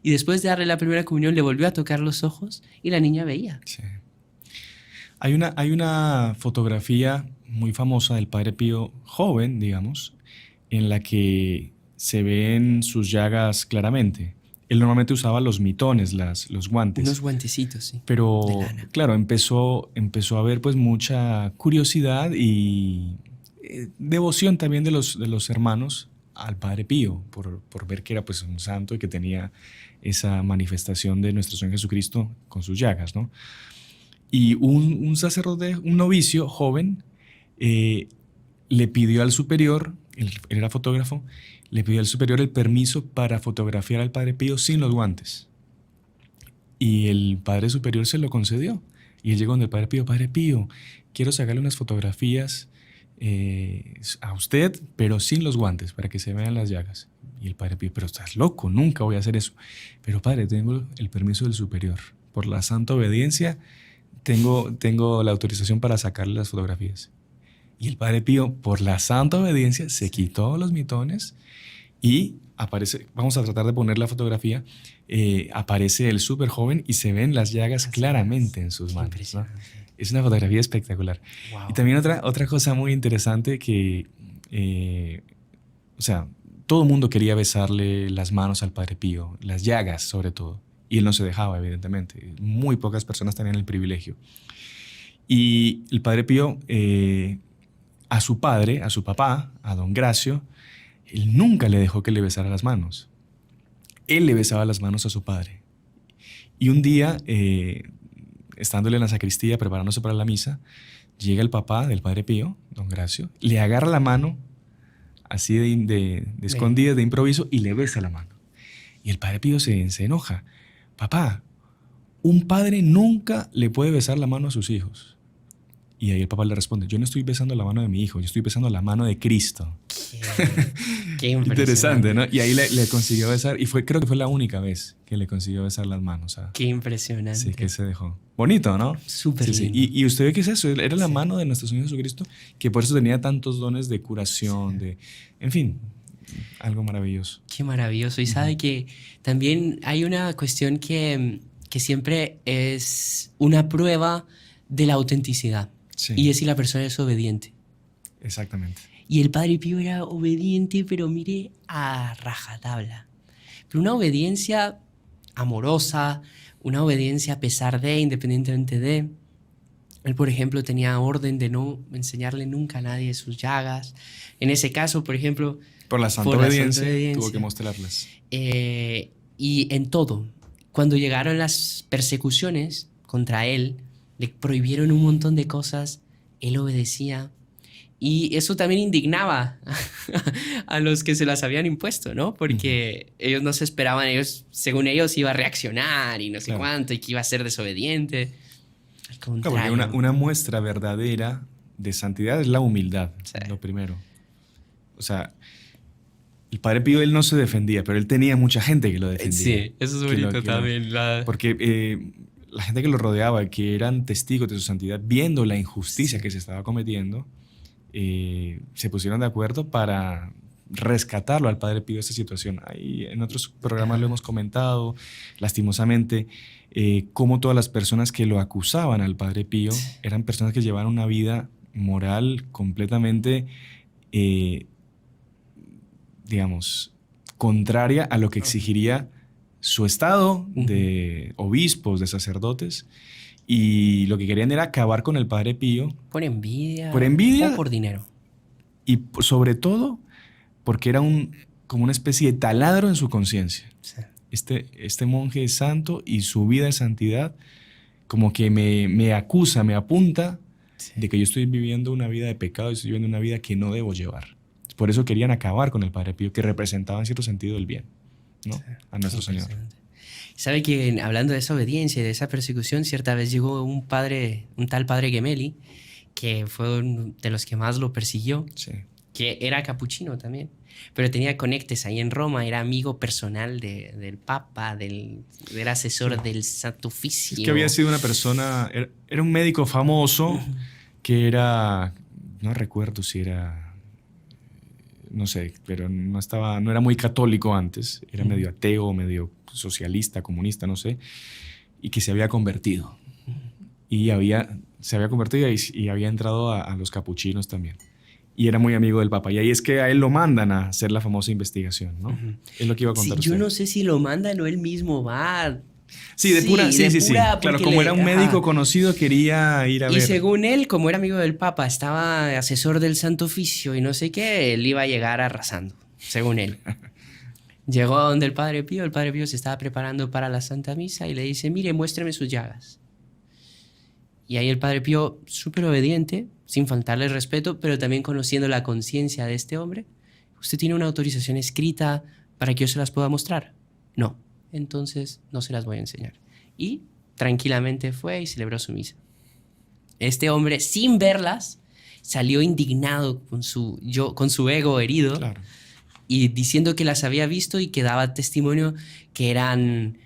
y después de darle la primera comunión le volvió a tocar los ojos y la niña veía. Sí. Hay una fotografía muy famosa del Padre Pío joven, digamos, en la que se ven sus llagas claramente. Él normalmente usaba los mitones, los guantes. Unos guantecitos, sí. Pero, claro, empezó a haber pues mucha curiosidad y devoción también de los hermanos al Padre Pío, por ver que era pues un santo y que tenía esa manifestación de nuestro Señor Jesucristo con sus llagas, ¿no? Y un sacerdote, un novicio joven, le pidió al superior, él era fotógrafo, le pidió al superior el permiso para fotografiar al Padre Pío sin los guantes. Y el Padre Superior se lo concedió. Y él llegó donde el Padre Pío, quiero sacarle unas fotografías a usted, pero sin los guantes, para que se vean las llagas. Y el Padre Pío, pero estás loco, nunca voy a hacer eso. Pero Padre, tengo el permiso del superior. Por la santa obediencia, tengo la autorización para sacarle las fotografías. Y el Padre Pío, por la santa obediencia, se quitó los mitones y aparece, vamos a tratar de poner la fotografía, aparece el súper joven y se ven las llagas claramente en sus manos, ¿no? Es una fotografía espectacular. Wow. Y también otra cosa muy interesante que, o sea, todo el mundo quería besarle las manos al Padre Pío, las llagas sobre todo, y él no se dejaba, evidentemente. Muy pocas personas tenían el privilegio. Y el Padre Pío, a su padre, a su papá, a don Gracio, él nunca le dejó que le besara las manos. Él le besaba las manos a su padre. Y un día, estándole en la sacristía preparándose para la misa, llega el papá del Padre Pío, don Gracio, le agarra la mano así de escondidas, de improviso, y le besa la mano. Y el Padre Pío se enoja. Papá, un padre nunca le puede besar la mano a sus hijos. Y ahí el papá le responde, yo no estoy besando la mano de mi hijo, yo estoy besando la mano de Cristo. Qué Interesante, ¿no? Y ahí le consiguió besar, y creo que fue la única vez que le consiguió besar las manos. Qué impresionante. Sí, que se dejó. Bonito, ¿no? Súper lindo. Y usted ve que es eso, era la mano de nuestro Señor Jesucristo, que por eso tenía tantos dones de curación, en fin, algo maravilloso. Qué maravilloso. Y sabe que también hay una cuestión que siempre es una prueba de la autenticidad. Sí. Y es si la persona es obediente. Exactamente. Y el Padre Pío era obediente, pero mire, a rajatabla. Pero una obediencia amorosa, una obediencia a pesar de, independientemente de. Él, por ejemplo, tenía orden de no enseñarle nunca a nadie sus llagas. En ese caso, por ejemplo... Por la santa obediencia tuvo que mostrarlas. Y en todo. Cuando llegaron las persecuciones contra él, le prohibieron un montón de cosas, él obedecía. Y eso también indignaba a los que se las habían impuesto, ¿no? Porque ellos no se esperaban, según ellos iba a reaccionar y no sé cuánto, y que iba a ser desobediente. Al contrario. Porque una muestra verdadera de santidad es la humildad, lo primero. O sea, el Padre Pío, él no se defendía, pero él tenía mucha gente que lo defendía. Sí, eso es bonito también. Porque la gente que lo rodeaba, que eran testigos de su santidad, viendo la injusticia que se estaba cometiendo, se pusieron de acuerdo para rescatarlo al Padre Pío de esta situación. Ahí en otros programas lo hemos comentado, lastimosamente, cómo todas las personas que lo acusaban al Padre Pío eran personas que llevaban una vida moral completamente, digamos, contraria a lo que exigiría su estado de obispos, de sacerdotes. Y lo que querían era acabar con el Padre Pío. Por envidia. Por envidia. O por dinero. Y sobre todo porque era como una especie de taladro en su conciencia. Sí. Este monje es santo y su vida de santidad como que me acusa, me apunta de que yo estoy viviendo una vida de pecado y estoy viviendo una vida que no debo llevar. Por eso querían acabar con el Padre Pío, que representaba en cierto sentido el bien, ¿no? A nuestro Señor. Sabe que hablando de esa obediencia y de esa persecución, cierta vez llegó un tal padre Gemelli, que fue uno de los que más lo persiguió, que era capuchino también, pero tenía conectes ahí en Roma, era amigo personal del Papa, era asesor del Santo Oficio. Es que había sido una persona, era un médico famoso que era, no recuerdo si era, no sé, pero no era muy católico antes, era medio ateo, medio socialista, comunista, no sé, y que se había convertido. Y se había convertido y había entrado a los capuchinos también. Y era muy amigo del Papa. Y ahí es que a él lo mandan a hacer la famosa investigación, ¿no? Es lo que iba a contar usted. Yo no sé si lo mandan o él mismo va. Sí, de pura. Sí. Claro, como era un médico conocido, quería ir a ver. Y según él, como era amigo del Papa, estaba asesor del Santo Oficio y no sé qué, él iba a llegar arrasando, según él. Llegó a donde el Padre Pío se estaba preparando para la Santa Misa y le dice, mire, muéstreme sus llagas. Y ahí el Padre Pío, súper obediente, sin faltarle el respeto, pero también conociendo la conciencia de este hombre, ¿usted tiene una autorización escrita para que yo se las pueda mostrar? No, entonces no se las voy a enseñar. Y tranquilamente fue y celebró su misa. Este hombre, sin verlas, salió indignado con su ego herido. Claro. Y diciendo que las había visto y que daba testimonio que eran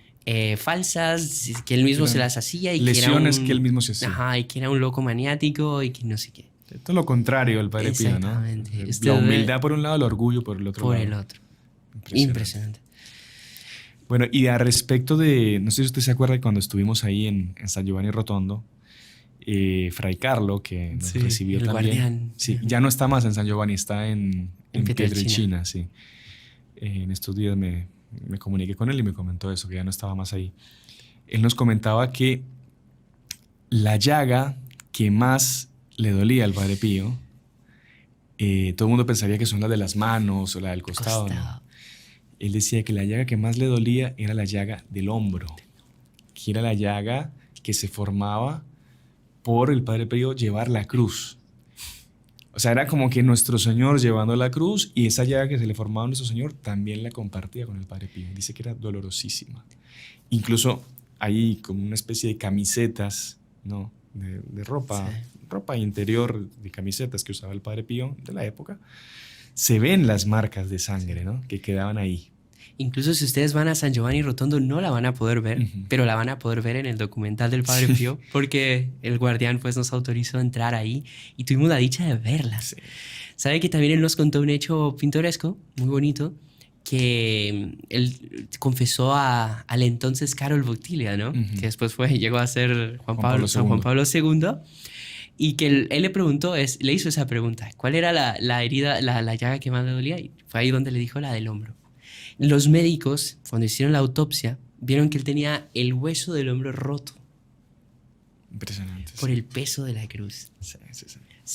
falsas, que él mismo se las hacía. Y lesiones que él mismo se hacía. Ajá, y que era un loco maniático y que no sé qué. Esto es lo contrario del Padre Pío, ¿no? Exactamente. La humildad por un lado, el orgullo por el otro lado. Por el otro. Impresionante. Bueno, y a respecto de, no sé si usted se acuerda cuando estuvimos ahí en San Giovanni Rotondo, Fray Carlo, que nos recibió el también. Guardián. Sí, ya no está más en San Giovanni, está en Pietrelcina, sí. En estos días me comuniqué con él y me comentó eso, que ya no estaba más ahí. Él nos comentaba que la llaga que más le dolía al Padre Pío, todo el mundo pensaría que son las de las manos o la del costado. ¿No? Él decía que la llaga que más le dolía era la llaga del hombro, que era la llaga que se formaba por el Padre Pío llevar la cruz. O sea, era como que nuestro Señor llevando la cruz y esa llaga que se le formaba a nuestro Señor también la compartía con el Padre Pío. Dice que era dolorosísima. Incluso hay como una especie de camisetas, ¿no? De ropa, ropa interior de camisetas que usaba el Padre Pío de la época, se ven las marcas de sangre, ¿no? Que quedaban ahí. Incluso si ustedes van a San Giovanni Rotondo no la van a poder ver, pero la van a poder ver en el documental del Padre Pío, porque el guardián pues nos autorizó a entrar ahí y tuvimos la dicha de verla. Sí. ¿Sabe que también él nos contó un hecho pintoresco, muy bonito, que él confesó al entonces Karol Wojtyła, ¿no? Que después llegó a ser San Juan Pablo II, y que él le preguntó, le hizo esa pregunta, ¿cuál era la herida, la llaga que más le dolía? Y fue ahí donde le dijo la del hombro. Los médicos, cuando hicieron la autopsia, vieron que él tenía el hueso del hombro roto. Impresionante. Por el peso de la cruz. Sí.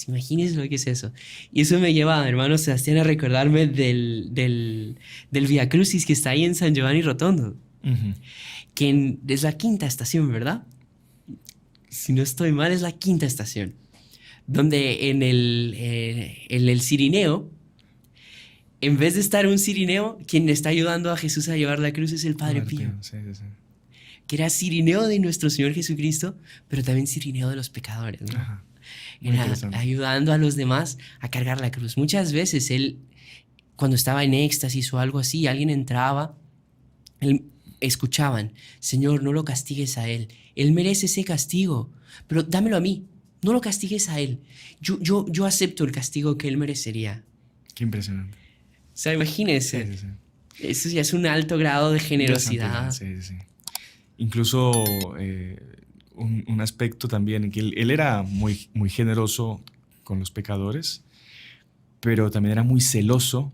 Imagínense lo que es eso. Y eso me lleva, hermano Sebastián, a recordarme del Via Crucis que está ahí en San Giovanni Rotondo. Que es la quinta estación, ¿verdad? Si no estoy mal, es la quinta estación. Donde en el Cirineo, en vez de estar un cirineo, quien está ayudando a Jesús a llevar la cruz es el Padre Pío. Sí. Que era cirineo de nuestro Señor Jesucristo, pero también cirineo de los pecadores, ¿no? Ajá. Era ayudando a los demás a cargar la cruz. Muchas veces él, cuando estaba en éxtasis o algo así, alguien entraba, escuchaban, Señor, no lo castigues a él merece ese castigo, pero dámelo a mí, no lo castigues a él. Yo acepto el castigo que él merecería. Qué impresionante. O sea, imagínense. Sí. Eso ya es un alto grado de generosidad. Sí. Incluso un aspecto también en que él era muy, muy generoso con los pecadores, pero también era muy celoso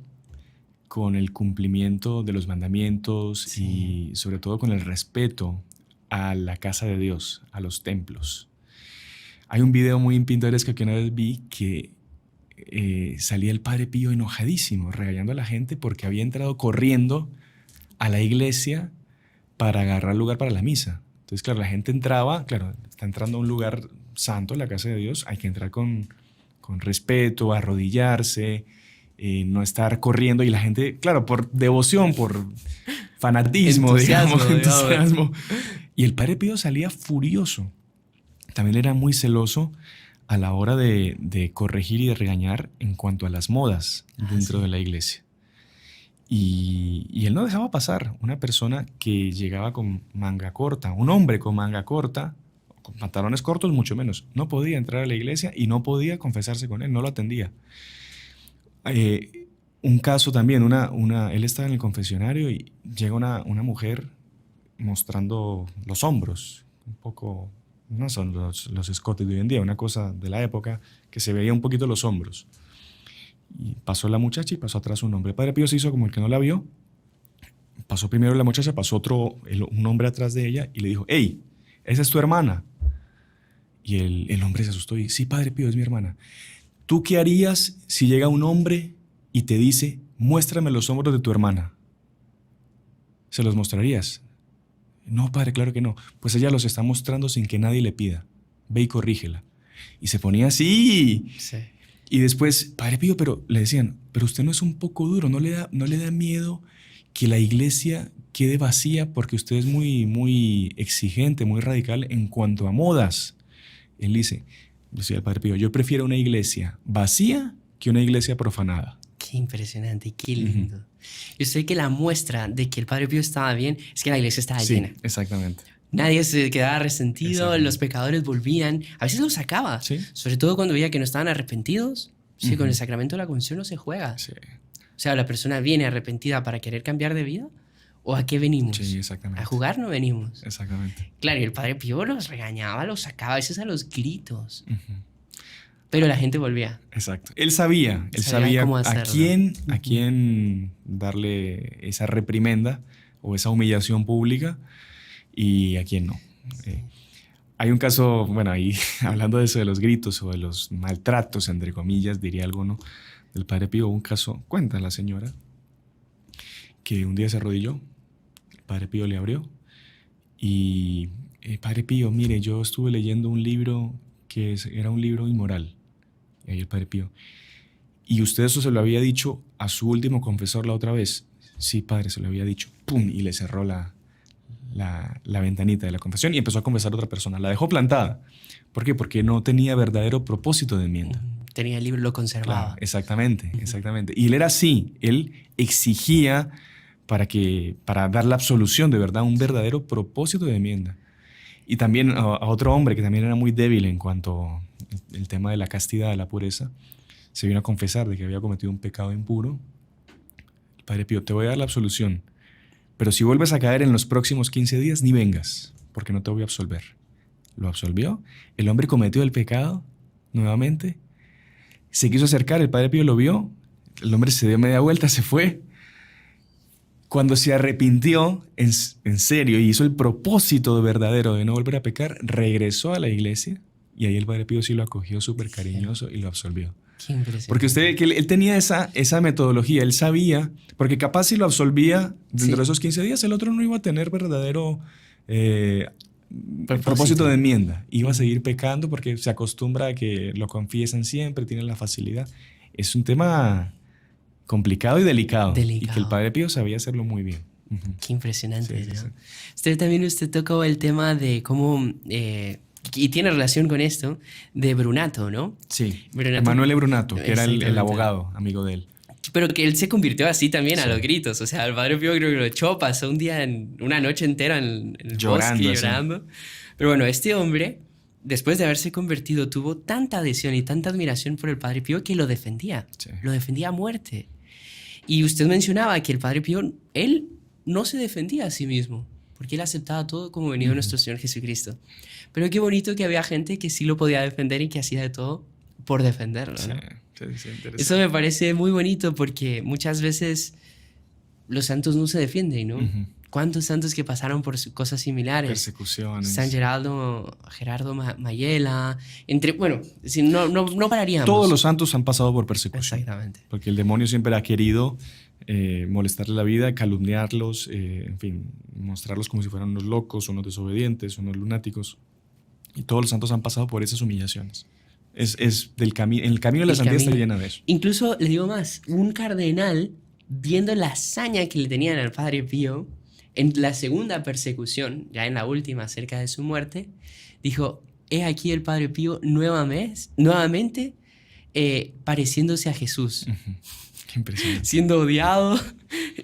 con el cumplimiento de los mandamientos y sobre todo con el respeto a la casa de Dios, a los templos. Hay un video muy pintoresco que una vez vi que salía el Padre Pío enojadísimo, regañando a la gente porque había entrado corriendo a la iglesia para agarrar lugar para la misa. Entonces, claro, la gente entraba, claro, está entrando a un lugar santo, la casa de Dios, hay que entrar con respeto, arrodillarse, no estar corriendo, y la gente, claro, por devoción, por fanatismo, entusiasmo. Y el Padre Pío salía furioso. También era muy celoso a la hora de corregir y de regañar en cuanto a las modas dentro de la iglesia. Y él no dejaba pasar una persona que llegaba con manga corta, un hombre con manga corta, con pantalones cortos mucho menos. No podía entrar a la iglesia y no podía confesarse con él, no lo atendía. Un caso también, él estaba en el confesionario y llega una mujer mostrando los hombros, un poco... No son los escotes de hoy en día, una cosa de la época que se veía un poquito los hombros. Y pasó la muchacha y pasó atrás un hombre. El Padre Pío se hizo como el que no la vio. Pasó primero la muchacha, pasó un hombre atrás de ella y le dijo, «Hey, esa es tu hermana». Y el hombre se asustó y, «Sí, Padre Pío, es mi hermana». ¿Tú qué harías si llega un hombre y te dice, «Muéstrame los hombros de tu hermana»? ¿Se los mostrarías? No, padre, claro que no. Pues ella los está mostrando sin que nadie le pida. Ve y corrígela. Y se ponía así. Sí. Y después, Padre Pío, pero le decían, pero usted no es un poco duro, ¿no le da miedo que la iglesia quede vacía porque usted es muy, muy exigente, muy radical en cuanto a modas? Él decía el Padre Pío, yo prefiero una iglesia vacía que una iglesia profanada. Qué impresionante y qué lindo. Yo sé que la muestra de que el Padre Pío estaba bien es que la iglesia estaba llena. Sí, exactamente. Nadie se quedaba resentido, los pecadores volvían. A veces los sacaba, sobre todo cuando veía que no estaban arrepentidos. Sí, con el sacramento de la confesión no se juega. Sí. O sea, la persona viene arrepentida para querer cambiar de vida, ¿o a qué venimos? Sí, exactamente. A jugar no venimos. Exactamente. Claro, y el Padre Pío los regañaba, los sacaba a veces a los gritos. Pero la gente volvía. Exacto. Él sabía cómo hacerlo. a quién darle esa reprimenda o esa humillación pública y a quién no. Hay un caso, bueno, ahí hablando de eso de los gritos o de los maltratos, entre comillas, diría alguno, del Padre Pío, un caso, cuenta la señora, que un día se arrodilló, el Padre Pío le abrió y, Padre Pío, mire, yo estuve leyendo un libro que era un libro inmoral. Y ahí el Padre Pío, ¿y usted eso se lo había dicho a su último confesor la otra vez? Sí, padre, se lo había dicho. ¡Pum! Y le cerró la ventanita de la confesión y empezó a confesar a otra persona. La dejó plantada. ¿Por qué? Porque no tenía verdadero propósito de enmienda. tenía el libro, lo conservaba. Claro, exactamente. Y él era así, él exigía para dar la absolución de verdad, un verdadero propósito de enmienda. Y también a otro hombre que también era muy débil en cuanto al tema de la castidad, de la pureza, se vino a confesar de que había cometido un pecado impuro. El Padre Pío, te voy a dar la absolución, pero si vuelves a caer en los próximos 15 días, ni vengas, porque no te voy a absolver. Lo absolvió, el hombre cometió el pecado nuevamente, se quiso acercar, el Padre Pío lo vio, el hombre se dio media vuelta, se fue. Cuando se arrepintió en serio y hizo el propósito verdadero de no volver a pecar, regresó a la iglesia y ahí el Padre Pío sí lo acogió súper cariñoso y lo absolvió. Qué impresionante. Porque usted ve que él tenía esa metodología, él sabía, porque capaz si lo absolvía dentro de esos 15 días, el otro no iba a tener verdadero propósito de enmienda. Iba a seguir pecando porque se acostumbra a que lo confiesan siempre, tienen la facilidad. Es un tema complicado y delicado. Y que el Padre Pío sabía hacerlo muy bien. Qué impresionante, ¿no? Usted tocó el tema de cómo... y tiene relación con esto, de Brunato, ¿no? Sí, Emanuele Brunato, que era el abogado, amigo de él. Pero que él se convirtió así también a los gritos. O sea, el Padre Pío creo que lo echó, pasó una noche entera en el bosque llorando. Pero bueno, este hombre, después de haberse convertido, tuvo tanta adhesión y tanta admiración por el Padre Pío que lo defendía. Sí. Lo defendía a muerte. Y usted mencionaba que el Padre Pío, él no se defendía a sí mismo, porque él aceptaba todo como venido de nuestro Señor Jesucristo. Pero qué bonito que había gente que sí lo podía defender y que hacía de todo por defenderlo, ¿no? Sí, eso me parece muy bonito porque muchas veces los santos no se defienden, ¿no? ¿Cuántos santos que pasaron por cosas similares? Persecuciones. San Gerardo Mayela, bueno, no pararíamos. Todos los santos han pasado por persecución. Exactamente. Porque el demonio siempre ha querido molestarle la vida, calumniarlos, en fin, mostrarlos como si fueran unos locos, unos desobedientes, unos lunáticos. Y todos los santos han pasado por esas humillaciones. En el camino de la santidad está llena de eso. Incluso, le digo más, un cardenal, viendo la hazaña que le tenían al Padre Pío, en la segunda persecución, ya en la última, cerca de su muerte, dijo, he aquí el Padre Pío nuevamente pareciéndose a Jesús. Qué impresionante. Siendo odiado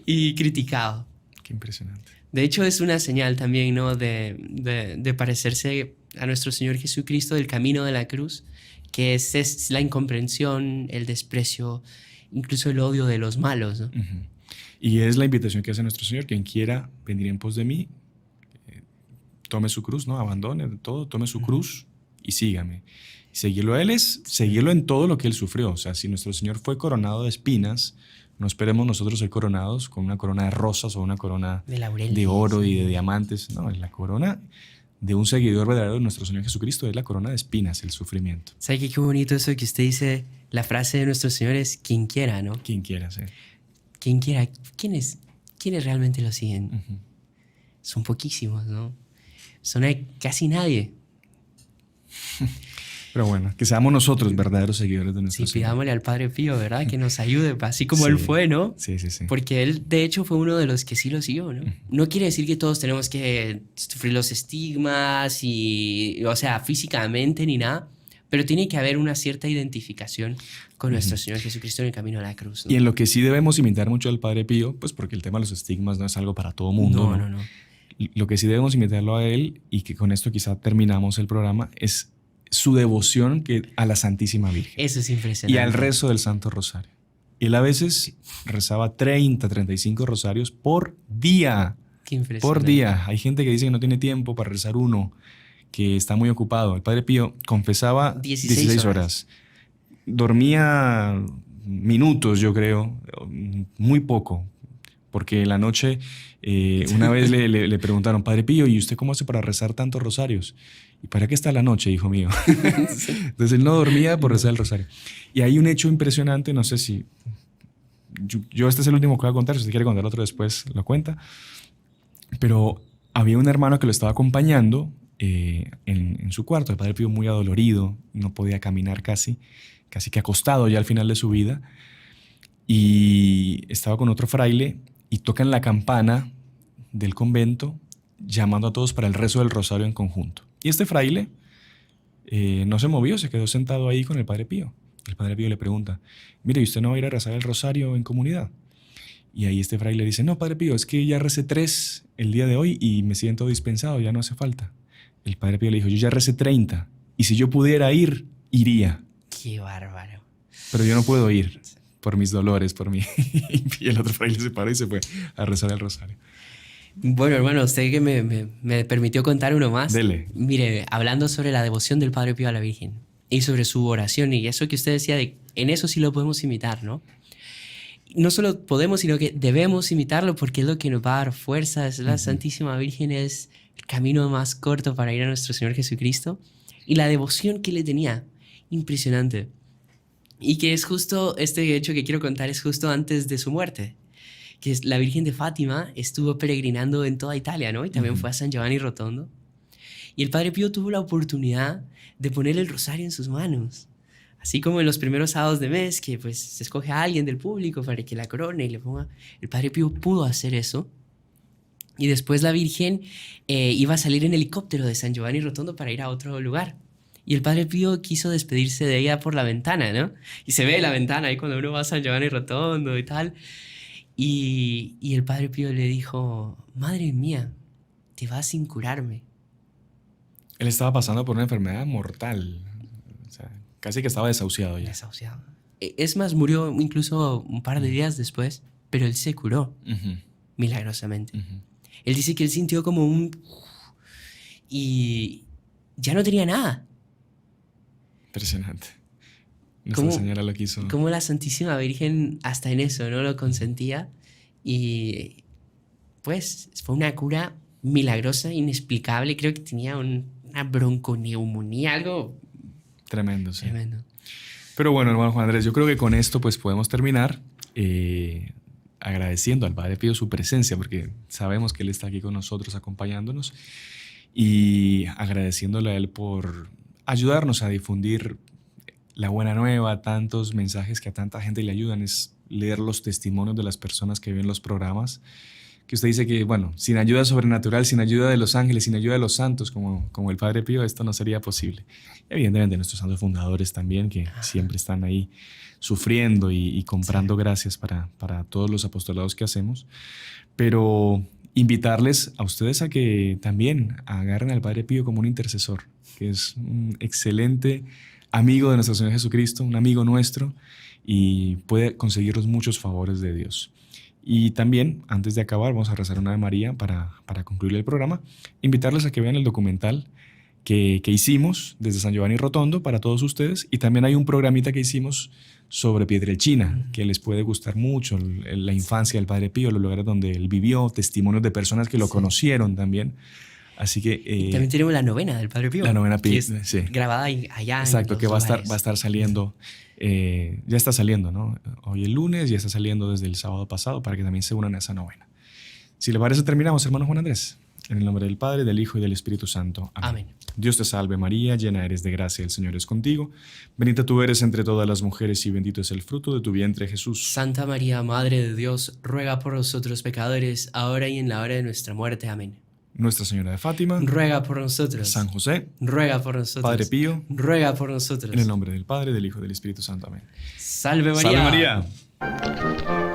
y criticado. Qué impresionante. De hecho, es una señal también, ¿no? de parecerse a nuestro Señor Jesucristo, del camino de la cruz, que es la incomprensión, el desprecio, incluso el odio de los malos, ¿no? Y es la invitación que hace nuestro Señor: quien quiera venir en pos de mí, tome su cruz, ¿no? Abandone todo, tome su cruz y sígame. Y seguirlo a Él es seguirlo en todo lo que Él sufrió. O sea, si nuestro Señor fue coronado de espinas, no esperemos nosotros ser coronados con una corona de rosas o una corona de laurel, de oro y de diamantes. No, es la corona de un seguidor verdadero de nuestro Señor Jesucristo, es la corona de espinas, el sufrimiento. ¿Sabe qué bonito eso que usted dice? La frase de nuestro Señor es quien quiera, ¿no? Quien quiera, sí. Quien quiera. ¿Quiénes realmente lo siguen? Son poquísimos, ¿no? Son casi nadie. Pero bueno, que seamos nosotros verdaderos seguidores de nuestro Señor. Pidámosle al Padre Pío, ¿verdad? Que nos ayude, así como él fue, ¿no? Sí. Porque él, de hecho, fue uno de los que sí lo siguió, ¿no? No quiere decir que todos tenemos que sufrir los estigmas o sea, físicamente ni nada, pero tiene que haber una cierta identificación con nuestro Señor Jesucristo en el camino a la cruz, ¿no? Y en lo que sí debemos imitar mucho al Padre Pío, pues porque el tema de los estigmas no es algo para todo mundo, ¿no? Lo que sí debemos imitarlo a él, y que con esto quizá terminamos el programa, es su devoción a la Santísima Virgen. Eso es impresionante. Y al rezo del Santo Rosario. Él a veces rezaba 35 rosarios por día. Qué impresionante. Por día. Hay gente que dice que no tiene tiempo para rezar uno, que está muy ocupado. El Padre Pío confesaba 16 horas. Dormía minutos, yo creo, muy poco. Porque en la noche, una vez le preguntaron: Padre Pío, ¿y usted cómo hace para rezar tantos rosarios? ¿Y para qué está la noche, hijo mío? Entonces él no dormía por rezar el rosario. Y hay un hecho impresionante, no sé si... Yo este es el último que voy a contar, si usted quiere contar otro después lo cuenta. Pero había un hermano que lo estaba acompañando en su cuarto. El Padre Pío muy adolorido, no podía caminar casi que acostado ya al final de su vida. Y estaba con otro fraile y tocan la campana del convento llamando a todos para el rezo del rosario en conjunto. Y este fraile no se movió, se quedó sentado ahí con el Padre Pío. El Padre Pío le pregunta, mire, ¿y usted no va a ir a rezar el rosario en comunidad? Y ahí este fraile dice, no, Padre Pío, es que ya recé 3 el día de hoy y me siento dispensado, ya no hace falta. El Padre Pío le dijo, yo ya recé 30 y si yo pudiera ir, iría. Qué bárbaro. Pero yo no puedo ir por mis dolores, por mí. Y el otro fraile se paró y se fue a rezar el rosario. Bueno, hermano, usted que me permitió contar uno más. Dele. Mire, hablando sobre la devoción del Padre Pío a la Virgen y sobre su oración y eso que usted decía, en eso sí lo podemos imitar, ¿no? No solo podemos, sino que debemos imitarlo porque es lo que nos va a dar fuerza. Es la Santísima Virgen, es el camino más corto para ir a nuestro Señor Jesucristo. Y la devoción que le tenía, impresionante. Y que es justo, este hecho que quiero contar es justo antes de su muerte. Que es la Virgen de Fátima estuvo peregrinando en toda Italia, ¿no? Y también fue a San Giovanni Rotondo. Y el Padre Pío tuvo la oportunidad de poner el rosario en sus manos. Así como en los primeros sábados de mes, que pues se escoge a alguien del público para que la corone y le ponga. El Padre Pío pudo hacer eso. Y después la Virgen iba a salir en helicóptero de San Giovanni Rotondo para ir a otro lugar. Y el Padre Pío quiso despedirse de ella por la ventana, ¿no? Y se ve la ventana ahí cuando uno va a San Giovanni Rotondo y tal. Y el Padre Pío le dijo, madre mía, te vas sin curarme. Él estaba pasando por una enfermedad mortal. O sea, casi que estaba desahuciado ya. Desahuciado. Es más, murió incluso un par de días después, pero él se curó milagrosamente. Él dice que él sintió como un... y ya no tenía nada. Impresionante. Nuestra Señora lo quiso. Como la Santísima Virgen hasta en eso no lo consentía. Y pues fue una cura milagrosa, inexplicable. Creo que tenía una bronconeumonía, algo tremendo, sí. Tremendo. Pero bueno, hermano Juan Andrés, yo creo que con esto pues podemos terminar agradeciendo al Padre Pío su presencia, porque sabemos que Él está aquí con nosotros acompañándonos, y agradeciéndole a Él por ayudarnos a difundir la buena nueva, tantos mensajes que a tanta gente le ayudan, es leer los testimonios de las personas que ven los programas, que usted dice que, bueno, sin ayuda sobrenatural, sin ayuda de los ángeles, sin ayuda de los santos, como el Padre Pío, esto no sería posible. Evidentemente nuestros santos fundadores también, que siempre están ahí sufriendo y comprando gracias para todos los apostolados que hacemos. Pero invitarles a ustedes a que también agarren al Padre Pío como un intercesor, que es un excelente amigo de nuestro Señor Jesucristo, un amigo nuestro, y puede conseguirnos muchos favores de Dios. Y también, antes de acabar, vamos a rezar una Ave María para concluir el programa. Invitarles a que vean el documental que hicimos desde San Giovanni Rotondo para todos ustedes. Y también hay un programita que hicimos sobre Pietrelcina, que les puede gustar mucho, la infancia del Padre Pío, los lugares donde él vivió, testimonios de personas que lo conocieron también. Así que... también tenemos la novena del Padre Pío. La novena Pío, sí. Grabada allá. Exacto, que va a estar saliendo, ya está saliendo, ¿no? Hoy el lunes, ya está saliendo desde el sábado pasado para que también se unan a esa novena. Si le parece, terminamos, hermano Juan Andrés. En el nombre del Padre, del Hijo y del Espíritu Santo. Amén. Dios te salve María, llena eres de gracia, el Señor es contigo. Bendita tú eres entre todas las mujeres y bendito es el fruto de tu vientre, Jesús. Santa María, Madre de Dios, ruega por nosotros pecadores, ahora y en la hora de nuestra muerte. Amén. Nuestra Señora de Fátima, ruega por nosotros. San José, ruega por nosotros. Padre Pío, ruega por nosotros. En el nombre del Padre, del Hijo y del Espíritu Santo. Amén. Salve María. Salve María.